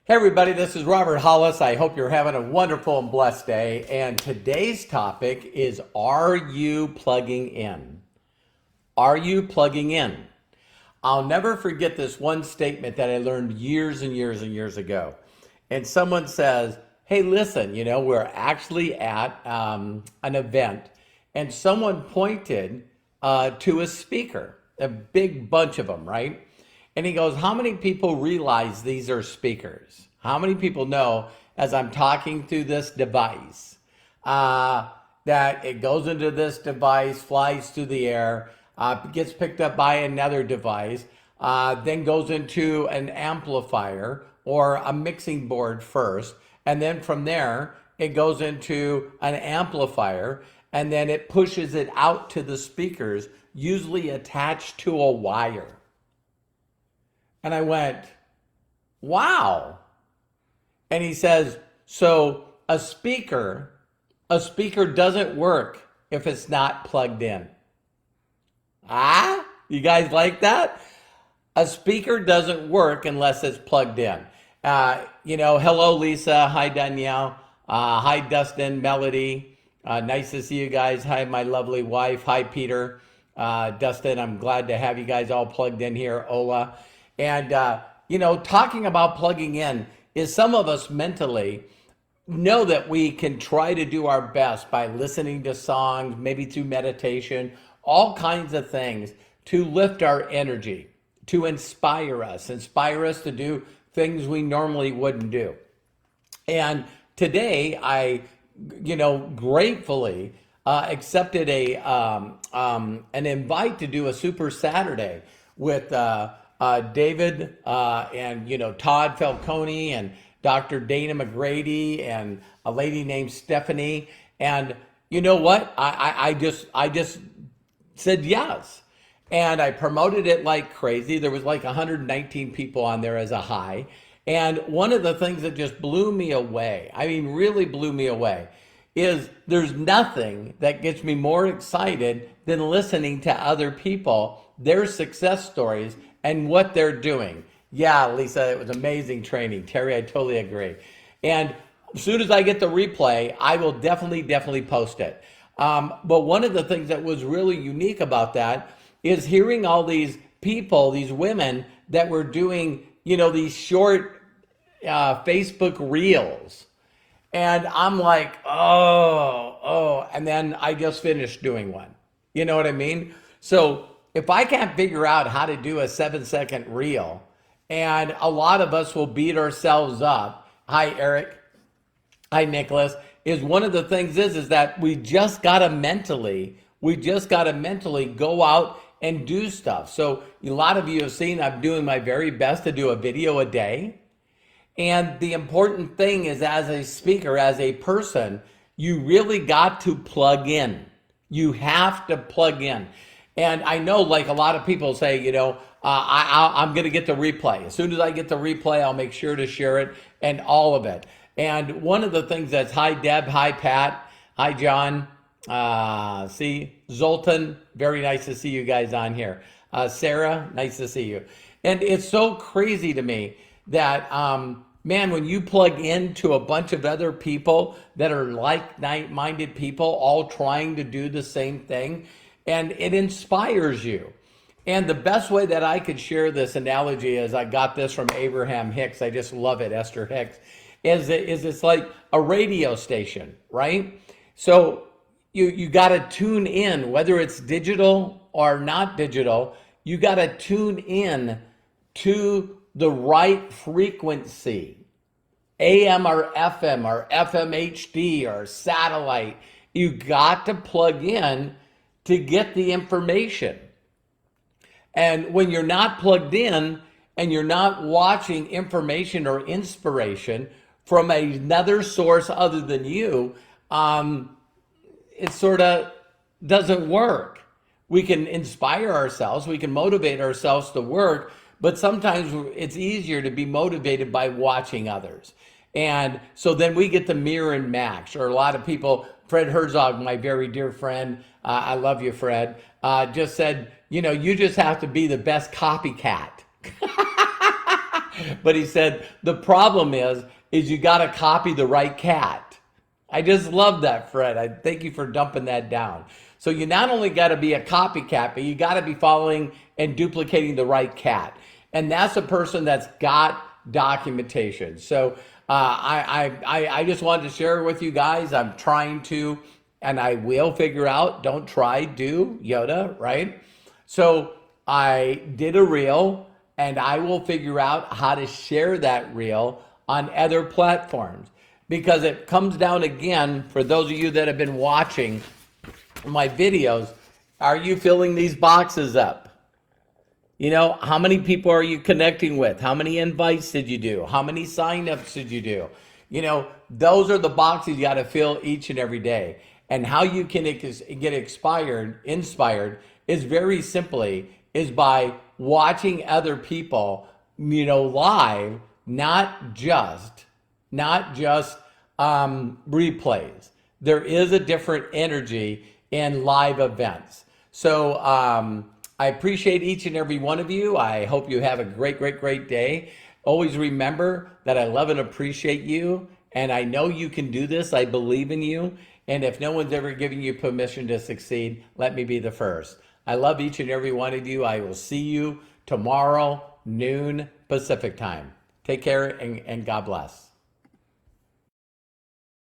Hey everybody, this is Robert Hollis. I hope you're having a wonderful and blessed day. And today's topic is, are you plugging in? Are you plugging in? I'll never forget this one statement that I learned years and years and years ago. And someone says, hey, listen, we're actually at an event, and someone pointed to a speaker, a big bunch of them, right? And he goes, how many people realize these are speakers? How many people know, as I'm talking through this device, that it goes into this device, flies through the air, gets picked up by another device, then goes into an amplifier or a mixing board first, and then from there, it goes into an amplifier, and then it pushes it out to the speakers, usually attached to a wire. And I went, wow. And he says, so a speaker doesn't work if it's not plugged in. You guys like that? A speaker doesn't work unless it's plugged in. Hello, Lisa. Hi, Danielle. Hi, Dustin, Melody. Nice to see you guys. Hi, my lovely wife. Hi, Peter. Dustin, I'm glad to have you guys all plugged in here. Ola. And, talking about plugging in is, some of us mentally know that we can try to do our best by listening to songs, maybe through meditation, all kinds of things to lift our energy, to inspire us to do things we normally wouldn't do. And today I, gratefully accepted an invite to do a Super Saturday with David and Todd Falcone and Dr. Dana McGrady and a lady named Stephanie. And you know what? I just said yes. And I promoted it like crazy. There was like 119 people on there as a high. And one of the things that just blew me away, really blew me away, is there's nothing that gets me more excited than listening to other people, their success stories, and what they're doing. Yeah, Lisa, it was amazing training. Terry, I totally agree. And as soon as I get the replay, I will definitely post it. But one of the things that was really unique about that is hearing all these people, these women that were doing, these short Facebook reels. And I'm like, oh, and then I just finished doing one. You know what I mean? So if I can't figure out how to do a 7-second reel, and a lot of us will beat ourselves up. Hi, Eric. Hi, Nicholas. Is one of the things is that we just gotta mentally go out and do stuff. So a lot of you have seen I'm doing my very best to do a video a day. And the important thing is, as a speaker, as a person, you really got to plug in. You have to plug in. And I know, like a lot of people say, I'm going to get the replay. As soon as I get the replay, I'll make sure to share it and all of it. And one of the things that's, hi, Deb, hi, Pat, hi, John. See, Zoltan, very nice to see you guys on here. Sarah, nice to see you. And it's so crazy to me that, man, when you plug into a bunch of other people that are like-minded people, all trying to do the same thing, and it inspires you. And the best way that I could share this analogy is, I got this from Abraham Hicks. I just love it, Esther Hicks. Is it's like a radio station, right? So you got to tune in, whether it's digital or not digital. You got to tune in to the right frequency, AM or FM HD or satellite. You got to plug in to get the information. And when you're not plugged in and you're not watching information or inspiration from another source other than you, it sort of doesn't work. We can inspire ourselves, we can motivate ourselves to work, but sometimes it's easier to be motivated by watching others. And so then we get the mirror and match, or a lot of people, Fred Herzog, my very dear friend, I love you, Fred, just said, you just have to be the best copycat. But he said, the problem is you got to copy the right cat. I just love that, Fred. I thank you for dumping that down. So you not only got to be a copycat, but you got to be following and duplicating the right cat. And that's a person that's got documentation. So I just wanted to share with you guys. I'm trying to, and I will figure out, don't try, do, Yoda, right? So I did a reel, and I will figure out how to share that reel on other platforms, because it comes down again, for those of you that have been watching my videos, are you filling these boxes up? You know, how many people are you connecting with? How many invites did you do? How many signups did you do? You know, those are the boxes you got to fill each and every day. And how you can get inspired is very simply is by watching other people, you know, live, not just replays. There is a different energy in live events. So I appreciate each and every one of you. I hope you have a great day. Always remember that I love and appreciate you, and I know you can do this. I believe in you. And if no one's ever given you permission to succeed, let me be the first. I love each and every one of you. I will see you tomorrow, noon Pacific time. Take care and God bless.